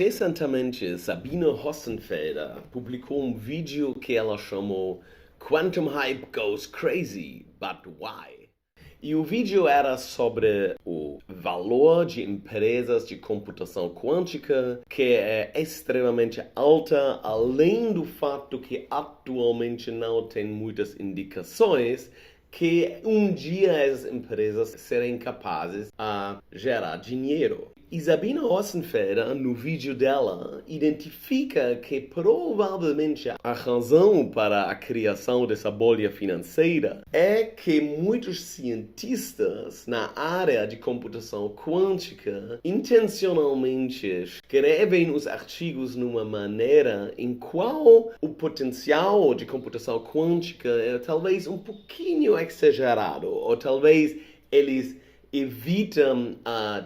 Recentemente, Sabine Hossenfelder publicou um vídeo que ela chamou Quantum Hype Goes Crazy, but Why? E o vídeo era sobre o valor de empresas de computação quântica, que é extremamente alta, além do fato que atualmente não tem muitas indicações que um dia essas empresas serem capazes de gerar dinheiro. E Sabine Hossenfelder, no vídeo dela, identifica que provavelmente a razão para a criação dessa bolha financeira é que muitos cientistas na área de computação quântica intencionalmente escrevem os artigos numa maneira em qual o potencial de computação quântica é talvez um pouquinho exagerado, ou talvez eles evitam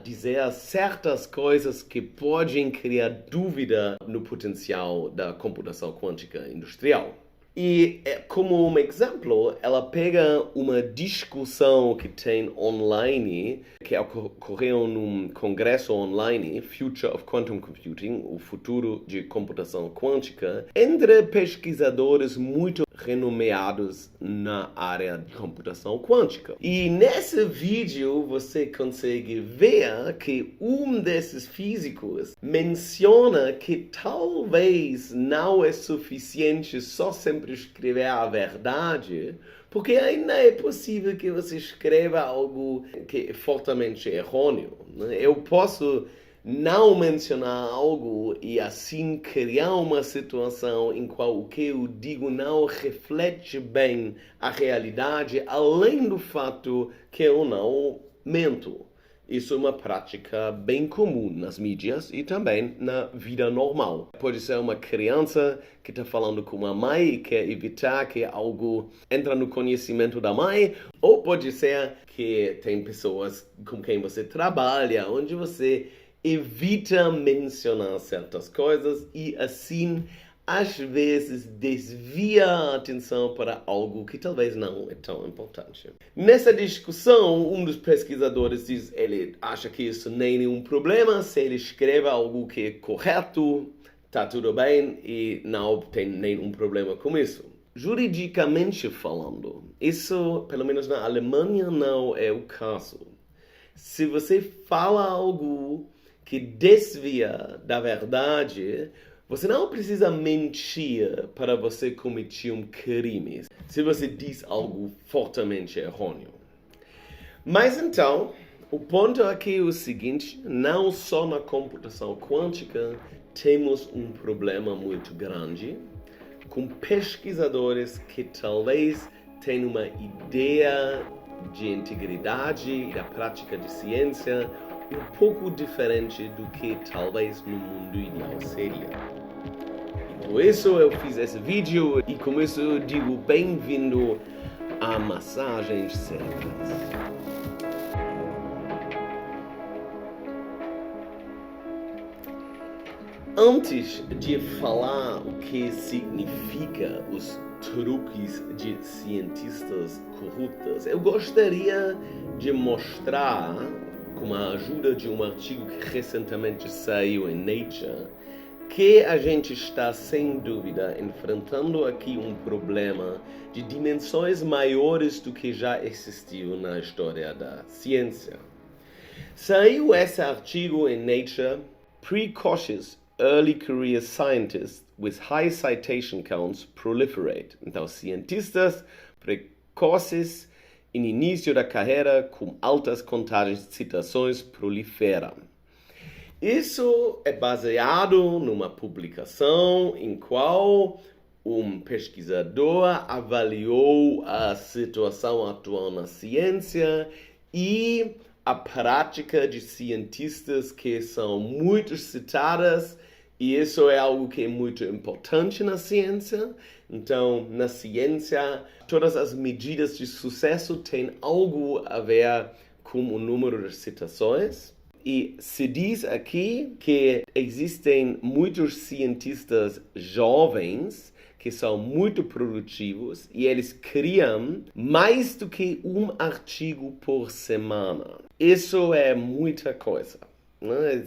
dizer certas coisas que podem criar dúvida no potencial da computação quântica industrial. E como um exemplo, ela pega uma discussão que tem online, que ocorreu num congresso online, Future of Quantum Computing, o futuro de computação quântica, entre pesquisadores muito renomeados na área de computação quântica. E nesse vídeo você consegue ver que um desses físicos menciona que talvez não é suficiente só sempre escrever a verdade, porque ainda é possível que você escreva algo que é fortemente errôneo, né? Eu posso não mencionar algo e assim criar uma situação em qual o que eu digo não reflete bem a realidade, além do fato que eu não mento. Isso é uma prática bem comum nas mídias e também na vida normal. Pode ser uma criança que está falando com a mãe e quer evitar que algo entre no conhecimento da mãe, ou pode ser que tem pessoas com quem você trabalha, onde você evita mencionar certas coisas e assim às vezes desvia a atenção para algo que talvez não é tão importante. Nessa discussão, um dos pesquisadores diz que ele acha que isso nem é um problema, se ele escreve algo que é correto, tá tudo bem e não tem nenhum problema com isso. Juridicamente falando, isso, pelo menos na Alemanha, não é o caso. Se você fala algo que desvia da verdade, você não precisa mentir para você cometer um crime, se você diz algo fortemente errôneo. Mas então, o ponto aqui é o seguinte, não só na computação quântica temos um problema muito grande com pesquisadores que talvez tenham uma ideia de integridade e da prática de ciência um pouco diferente do que talvez no mundo ideal seria. E por isso eu fiz esse vídeo e com isso eu digo bem-vindo a Massagens Cérebrais. Antes de falar o que significa os truques de cientistas corruptos, eu gostaria de mostrar, com a ajuda de um artigo que recentemente saiu em Nature, que a gente está, sem dúvida, enfrentando aqui um problema de dimensões maiores do que já existiu na história da ciência. Saiu esse artigo em Nature, Precocious Early Career Scientists with High Citation Counts Proliferate. Então, cientistas precoces em início da carreira com altas contagens de citações proliferam. Isso é baseado numa publicação em qual um pesquisador avaliou a situação atual na ciência e a prática de cientistas que são muito citadas, e isso é algo que é muito importante na ciência. Então, na ciência, todas as medidas de sucesso têm algo a ver com o número de citações. E se diz aqui que existem muitos cientistas jovens que são muito produtivos e eles criam mais do que um artigo por semana. Isso é muita coisa. né?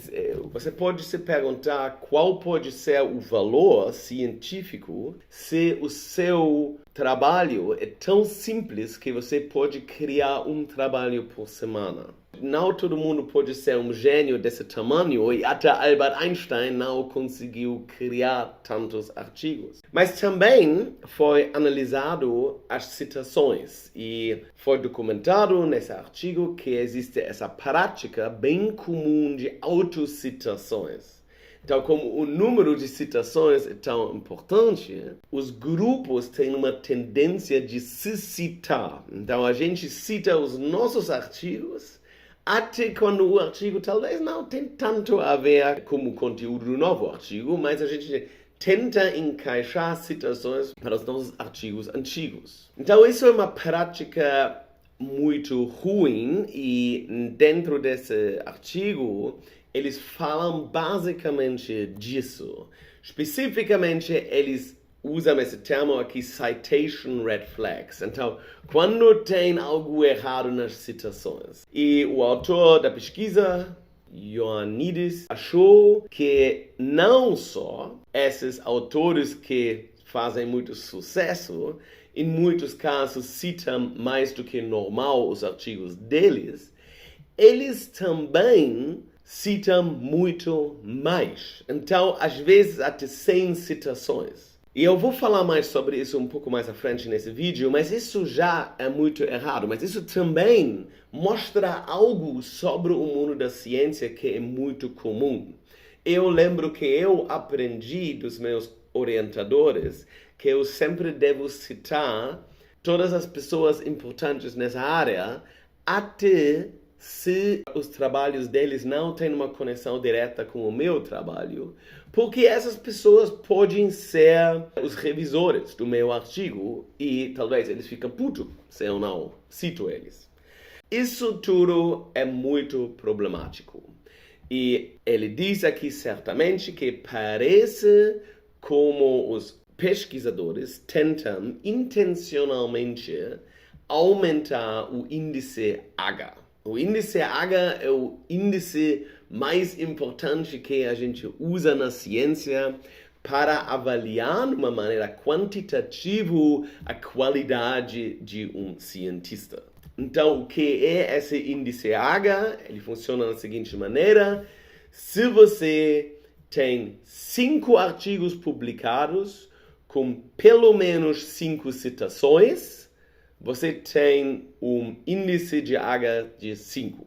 Você pode se perguntar qual pode ser o valor científico se o seu trabalho é tão simples que você pode criar um trabalho por semana. Não todo mundo pode ser um gênio desse tamanho e até Albert Einstein não conseguiu criar tantos artigos. Mas também foi analisado as citações e foi documentado nesse artigo que existe essa prática bem comum de autocitações. Então, como o número de citações é tão importante, os grupos têm uma tendência de se citar. Então, a gente cita os nossos artigos até quando o artigo talvez não tem tanto a ver com o conteúdo do novo artigo, mas a gente tenta encaixar citações para os nossos artigos antigos. Então, isso é uma prática muito ruim e dentro desse artigo eles falam basicamente disso. Especificamente, eles usam esse termo aqui, citation red flags. Então, quando tem algo errado nas citações. E o autor da pesquisa, Ioannidis, achou que não só esses autores que fazem muito sucesso, em muitos casos citam mais do que normal os artigos deles, eles também citam muito mais. Então, às vezes, até 100 citações. E eu vou falar mais sobre isso um pouco mais à frente nesse vídeo, mas isso já é muito errado. Mas isso também mostra algo sobre o mundo da ciência que é muito comum. Eu lembro que eu aprendi dos meus orientadores que eu sempre devo citar todas as pessoas importantes nessa área, até se os trabalhos deles não têm uma conexão direta com o meu trabalho, porque essas pessoas podem ser os revisores do meu artigo e talvez eles ficam putos se eu não cito eles. Isso tudo é muito problemático. E ele diz aqui certamente que parece como os pesquisadores tentam intencionalmente aumentar o índice H. O índice H é o índice mais importante que a gente usa na ciência para avaliar de uma maneira quantitativa a qualidade de um cientista. Então, o que é esse índice H? Ele funciona da seguinte maneira: se você tem 5 artigos publicados com pelo menos 5 citações, você tem um índice de H de 5.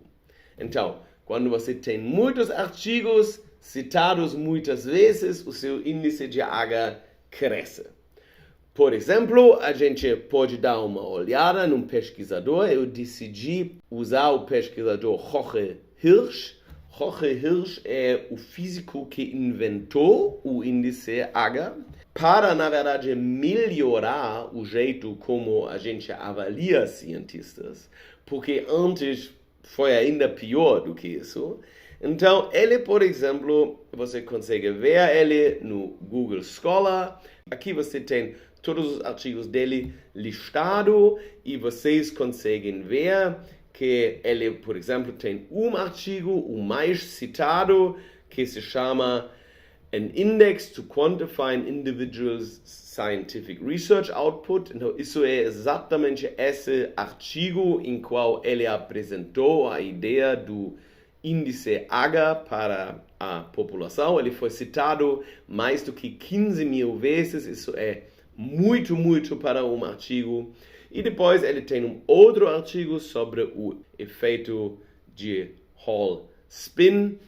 Então, quando você tem muitos artigos citados muitas vezes, o seu índice de H cresce. Por exemplo, a gente pode dar uma olhada num pesquisador. Eu decidi usar o pesquisador Jorge Hirsch. Jorge Hirsch é o físico que inventou o índice H para, na verdade, melhorar o jeito como a gente avalia cientistas, porque antes foi ainda pior do que isso. Então, ele, por exemplo, você consegue ver ele no Google Scholar. Aqui você tem todos os artigos dele listados e vocês conseguem ver que ele, por exemplo, tem um artigo, o mais citado, que se chama An Index to Quantify an Individual's Scientific Research Output. Então, isso é exatamente esse artigo em qual ele apresentou a ideia do índice H para a população. Ele foi citado mais do que 15 mil vezes. Isso é muito, muito para um artigo. E depois ele tem um outro artigo sobre o efeito de Hall-Spin.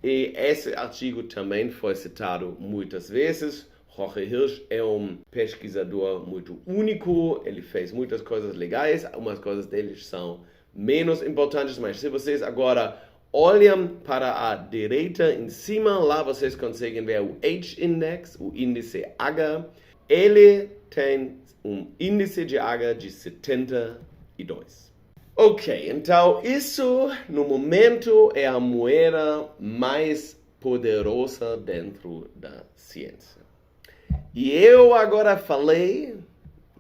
E esse artigo também foi citado muitas vezes. Jorge Hirsch é um pesquisador muito único. Ele fez muitas coisas legais. Algumas coisas dele são menos importantes. Mas se vocês agora olham para a direita em cima, lá vocês conseguem ver o H-Index, o índice H. Ele tem um índice de H de 72. Ok, então isso no momento é a moeda mais poderosa dentro da ciência. E eu agora falei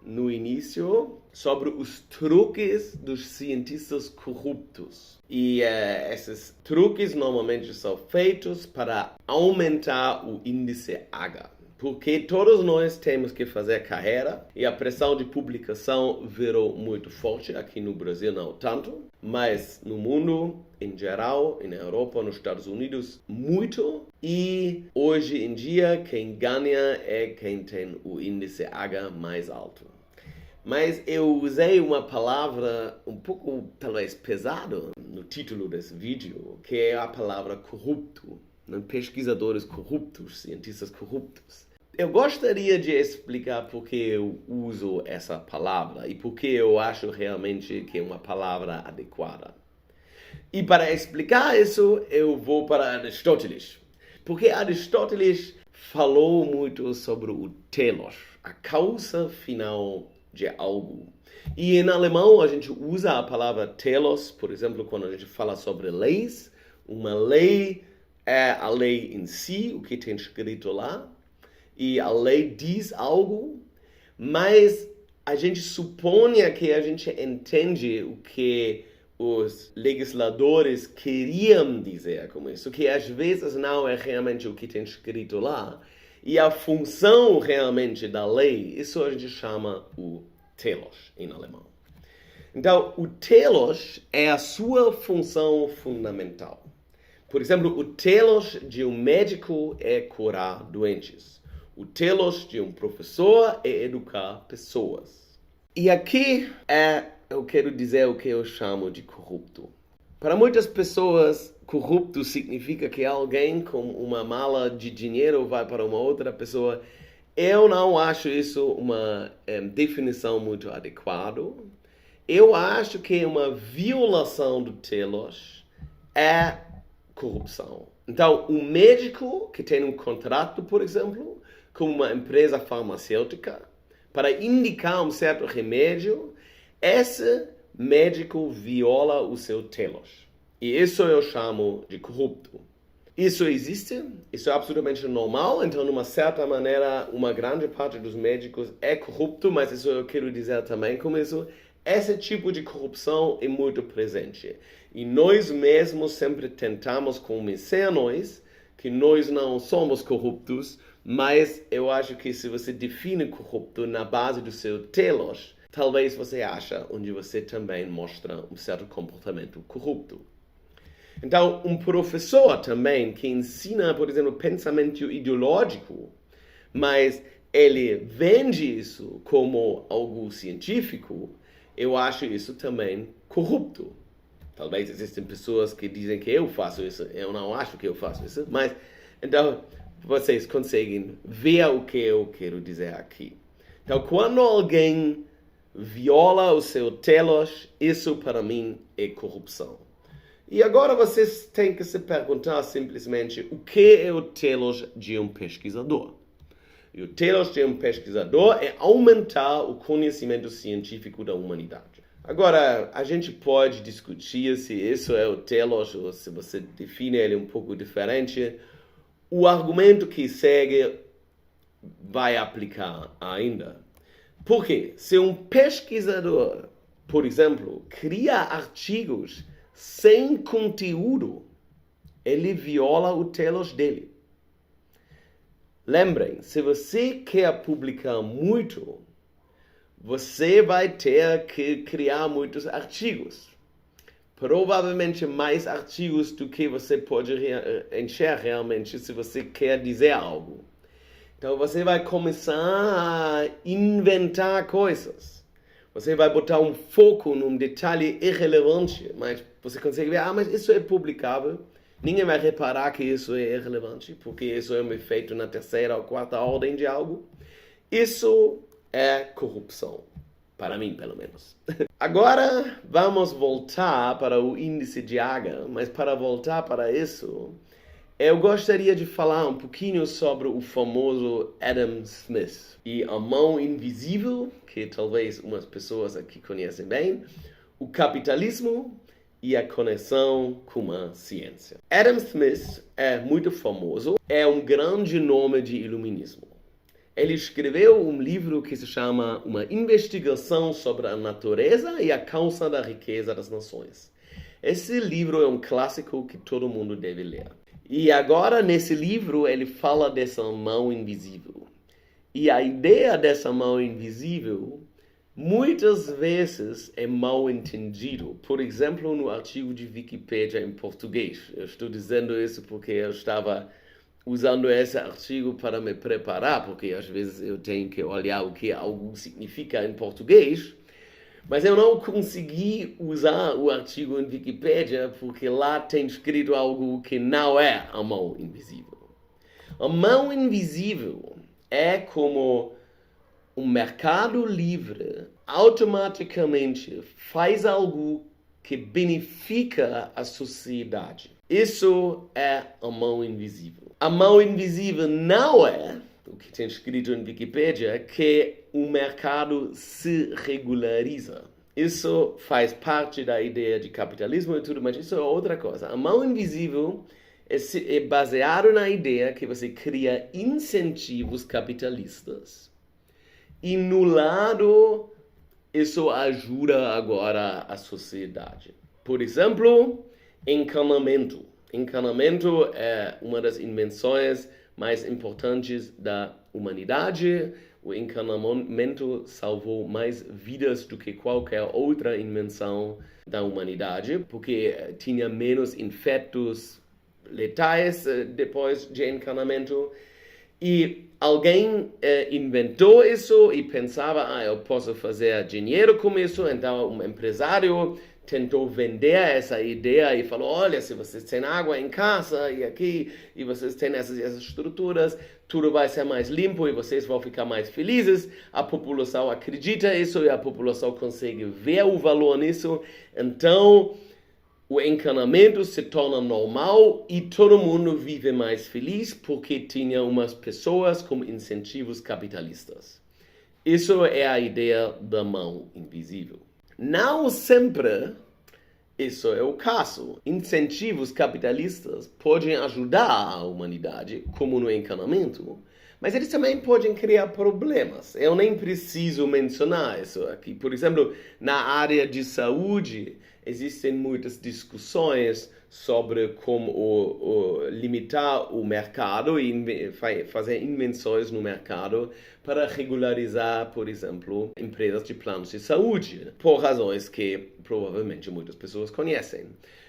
no início sobre os truques dos cientistas corruptos. E esses truques normalmente são feitos para aumentar o índice H. Porque todos nós temos que fazer carreira e a pressão de publicação virou muito forte. Aqui no Brasil não tanto, mas no mundo em geral, na Europa, nos Estados Unidos, muito. E hoje em dia quem ganha é quem tem o índice H mais alto. Mas eu usei uma palavra um pouco, talvez, pesada no título desse vídeo, que é a palavra corrupto. Pesquisadores corruptos, cientistas corruptos. Eu gostaria de explicar por que eu uso essa palavra e por que eu acho realmente que é uma palavra adequada. E para explicar isso, eu vou para Aristóteles. Porque Aristóteles falou muito sobre o telos, a causa final de algo. E em alemão a gente usa a palavra telos, por exemplo, quando a gente fala sobre leis. Uma lei é a lei em si, o que tem escrito lá. E a lei diz algo, mas a gente supõe que a gente entende o que os legisladores queriam dizer com isso, que às vezes não é realmente o que tem escrito lá. E a função realmente da lei, isso a gente chama o telos em alemão. Então, o telos é a sua função fundamental. Por exemplo, o telos de um médico é curar doentes. O telos de um professor é educar pessoas. E aqui eu quero dizer o que eu chamo de corrupto. Para muitas pessoas, corrupto significa que alguém com uma mala de dinheiro vai para uma outra pessoa. Eu não acho isso uma definição muito adequada. Eu acho que uma violação do telos é corrupção. Então, um médico que tem um contrato, por exemplo, com uma empresa farmacêutica, para indicar um certo remédio, esse médico viola o seu telos. E isso eu chamo de corrupto. Isso existe, isso é absolutamente normal, então, de uma certa maneira, uma grande parte dos médicos é corrupto, mas isso eu quero dizer também com isso, esse tipo de corrupção é muito presente. E nós mesmos sempre tentamos convencer-nos que nós não somos corruptos, mas eu acho que se você define corrupto na base do seu telos, talvez você ache onde você também mostra um certo comportamento corrupto. Então, um professor também que ensina, por exemplo, pensamento ideológico, mas ele vende isso como algo científico, eu acho isso também corrupto. Talvez existem pessoas que dizem que eu faço isso, eu não acho que eu faço isso, mas então vocês conseguem ver o que eu quero dizer aqui. Então, quando alguém viola o seu telos, isso para mim é corrupção. E agora vocês têm que se perguntar simplesmente o que é o telos de um pesquisador. E o telos de um pesquisador é aumentar o conhecimento científico da humanidade. Agora, a gente pode discutir se isso é o telos ou se você define ele um pouco diferente. O argumento que segue vai aplicar ainda. Por quê? Se um pesquisador, por exemplo, cria artigos sem conteúdo, ele viola o telos dele. Lembrem, se você quer publicar muito, você vai ter que criar muitos artigos. Provavelmente mais artigos do que você pode encher realmente se você quer dizer algo. Então você vai começar a inventar coisas. Você vai botar um foco num detalhe irrelevante, mas você consegue ver, mas isso é publicável. Ninguém vai reparar que isso é irrelevante, porque isso é um efeito na terceira ou quarta ordem de algo. Isso é corrupção, para mim, pelo menos. Agora, vamos voltar para o índice de H, mas para voltar para isso, eu gostaria de falar um pouquinho sobre o famoso Adam Smith e a mão invisível, que talvez umas pessoas aqui conhecem bem, o capitalismo e a conexão com a ciência. Adam Smith é muito famoso, é um grande nome de iluminismo. Ele escreveu um livro que se chama Uma Investigação sobre a Natureza e a Causa da Riqueza das Nações. Esse livro é um clássico que todo mundo deve ler. E agora, nesse livro, ele fala dessa mão invisível. E a ideia dessa mão invisível, muitas vezes, é mal entendido. Por exemplo, no artigo de Wikipedia em português. Eu estou dizendo isso porque eu estava usando esse artigo para me preparar, porque às vezes eu tenho que olhar o que algo significa em português. Mas eu não consegui usar o artigo em Wikipedia porque lá tem escrito algo que não é a mão invisível. A mão invisível é como um mercado livre automaticamente faz algo que beneficia a sociedade. Isso é a mão invisível. A mão invisível não é, o que tem escrito em Wikipedia, que o mercado se regulariza. Isso faz parte da ideia de capitalismo e tudo, mas isso é outra coisa. A mão invisível é baseado na ideia que você cria incentivos capitalistas. E no lado, isso ajuda agora a sociedade. Por exemplo, encanamento. Encanamento é uma das invenções mais importantes da humanidade. O encanamento salvou mais vidas do que qualquer outra invenção da humanidade, porque tinha menos infectos letais depois de encanamento. E alguém inventou isso e pensava, eu posso fazer dinheiro com isso. Então um empresário tentou vender essa ideia e falou, olha, se vocês têm água em casa e aqui, e vocês têm essas estruturas, tudo vai ser mais limpo e vocês vão ficar mais felizes. A população acredita nisso e a população consegue ver o valor nisso. Então, o encanamento se torna normal e todo mundo vive mais feliz porque tinha umas pessoas com incentivos capitalistas. Isso é a ideia da mão invisível. Não sempre isso é o caso. Incentivos capitalistas podem ajudar a humanidade, como no encanamento, mas eles também podem criar problemas. Eu nem preciso mencionar isso aqui. Por exemplo, na área de saúde, existem muitas discussões sobre como limitar o mercado e fazer invenções no mercado para regularizar, por exemplo, empresas de planos de saúde, por razões que provavelmente muitas pessoas conhecem.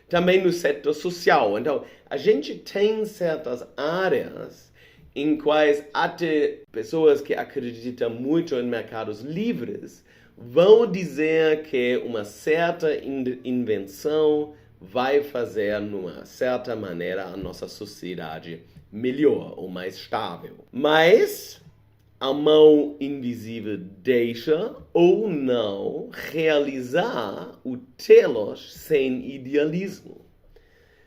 Também no setor social. Então, a gente tem certas áreas em quais até pessoas que acreditam muito em mercados livres vão dizer que uma certa invenção vai fazer, de uma certa maneira, a nossa sociedade melhor ou mais estável. Mas a mão invisível deixa ou não realizar o telos sem idealismo.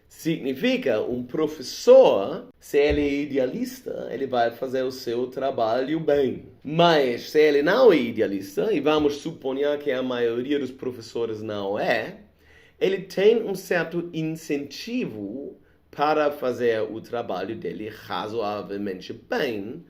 Significa, um professor, se ele é idealista, ele vai fazer o seu trabalho bem. Mas se ele não é idealista, e vamos suponer que a maioria dos professores não é, ele tem um certo incentivo para fazer o trabalho dele razoavelmente bem,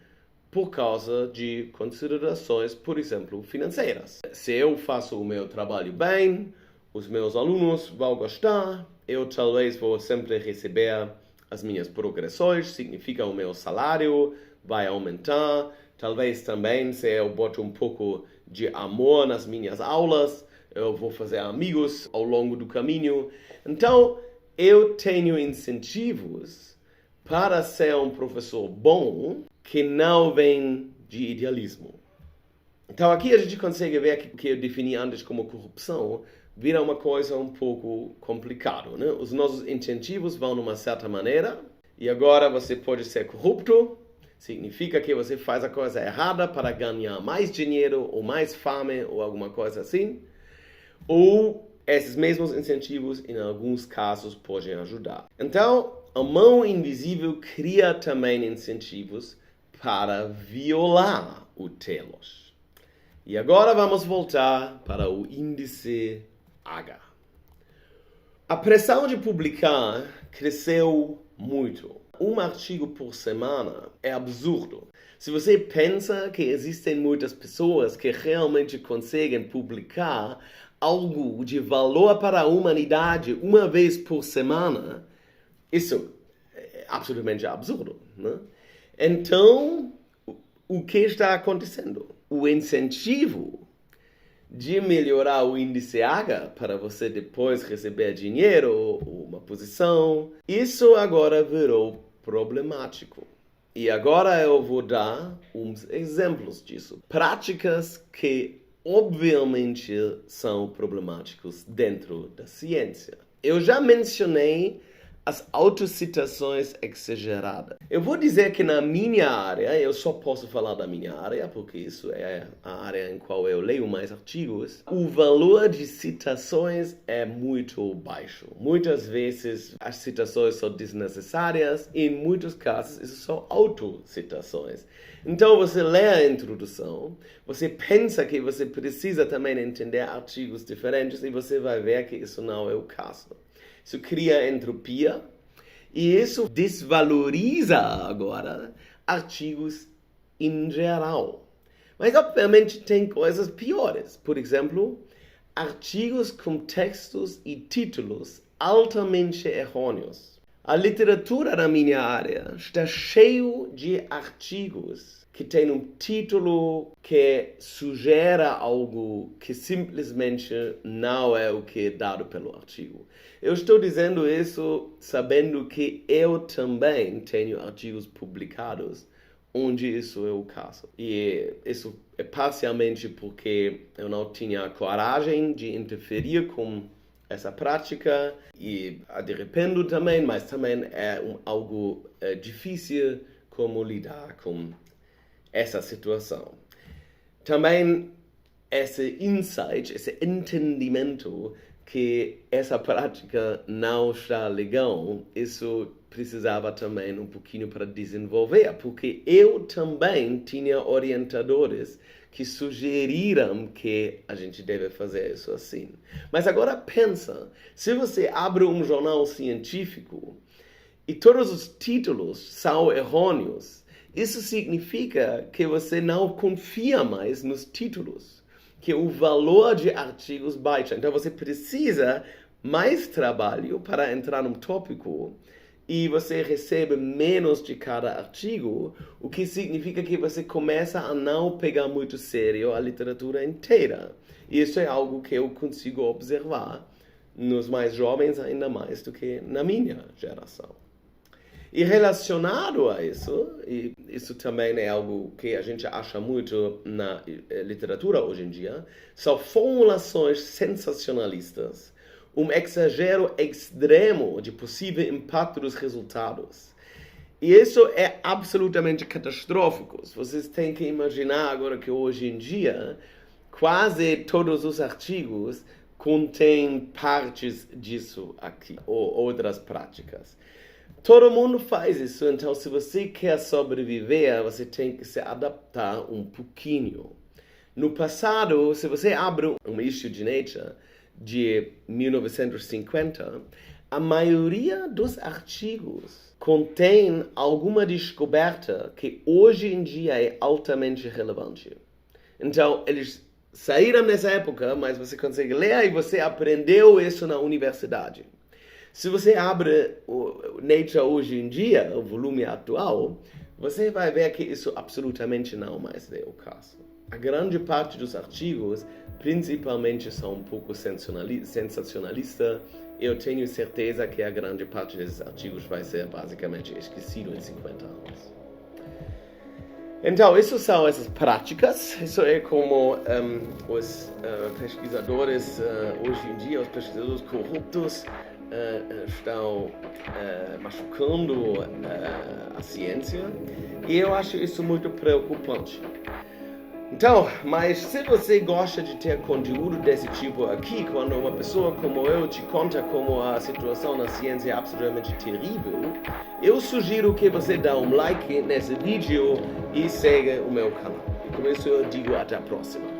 por causa de considerações, por exemplo, financeiras. Se eu faço o meu trabalho bem, os meus alunos vão gostar, eu talvez vou sempre receber as minhas progressões, significa o meu salário vai aumentar. Talvez também, se eu boto um pouco de amor nas minhas aulas, eu vou fazer amigos ao longo do caminho. Então, eu tenho incentivos para ser um professor bom que não vem de idealismo. Então, aqui a gente consegue ver que o que eu defini antes como corrupção vira uma coisa um pouco complicada, né? Os nossos incentivos vão de uma certa maneira e agora você pode ser corrupto. Significa que você faz a coisa errada para ganhar mais dinheiro ou mais fama ou alguma coisa assim. Ou esses mesmos incentivos, em alguns casos, podem ajudar. Então, a mão invisível cria também incentivos para violar o telos. E agora vamos voltar para o índice H. A pressão de publicar cresceu muito. Um artigo por semana é absurdo. Se você pensa que existem muitas pessoas que realmente conseguem publicar algo de valor para a humanidade uma vez por semana, isso é absolutamente absurdo, né? Então, o que está acontecendo? O incentivo de melhorar o índice H para você depois receber dinheiro ou uma posição, isso agora virou problemático. E agora eu vou dar uns exemplos disso. Práticas que obviamente são problemáticas dentro da ciência. Eu já mencionei as autocitações exageradas. Eu vou dizer que na minha área, eu só posso falar da minha área, porque isso é a área em qual eu leio mais artigos, o valor de citações é muito baixo. Muitas vezes as citações são desnecessárias e em muitos casos isso são autocitações. Então você lê a introdução, você pensa que você precisa também entender artigos diferentes e você vai ver que isso não é o caso. Isso cria entropia e isso desvaloriza agora artigos em geral. Mas, obviamente, tem coisas piores. Por exemplo, artigos com textos e títulos altamente errôneos. A literatura da minha área está cheio de artigos que tem um título que sugere algo que simplesmente não é o que é dado pelo artigo. Eu estou dizendo isso sabendo que eu também tenho artigos publicados onde isso é o caso. E isso é parcialmente porque eu não tinha coragem de interferir com essa prática e arrependo também, mas também é algo difícil como lidar com essa situação. Também esse insight, esse entendimento que essa prática não está legal, isso precisava também um pouquinho para desenvolver, porque eu também tinha orientadores que sugeriram que a gente deve fazer isso assim. Mas agora pensa, se você abre um jornal científico e todos os títulos são errôneos, isso significa que você não confia mais nos títulos, que o valor de artigos baixa. Então você precisa mais trabalho para entrar num tópico e você recebe menos de cada artigo, o que significa que você começa a não pegar muito sério a literatura inteira. E isso é algo que eu consigo observar nos mais jovens ainda mais do que na minha geração. E relacionado a isso, e isso também é algo que a gente acha muito na literatura hoje em dia, são formulações sensacionalistas, um exagero extremo de possível impacto dos resultados. E isso é absolutamente catastrófico. Vocês têm que imaginar agora que hoje em dia, quase todos os artigos contêm partes disso aqui, ou outras práticas. Todo mundo faz isso, então se você quer sobreviver, você tem que se adaptar um pouquinho. No passado, se você abre um issue de Nature de 1950, a maioria dos artigos contém alguma descoberta que hoje em dia é altamente relevante. Então, eles saíram nessa época, mas você consegue ler e você aprendeu isso na universidade. Se você abre o Nature hoje em dia, o volume atual, você vai ver que isso absolutamente não mais é o caso. A grande parte dos artigos, principalmente, são um pouco sensacionalista. Eu tenho certeza que a grande parte desses artigos vai ser basicamente esquecido em 50 anos. Então, isso são essas práticas. Isso é como os pesquisadores hoje em dia, os pesquisadores corruptos, estão machucando a ciência, e eu acho isso muito preocupante. Então, mas se você gosta de ter conteúdo desse tipo aqui, quando uma pessoa como eu te conta como a situação na ciência é absolutamente terrível, eu sugiro que você dê um like nesse vídeo e siga o meu canal. E com isso eu digo até a próxima.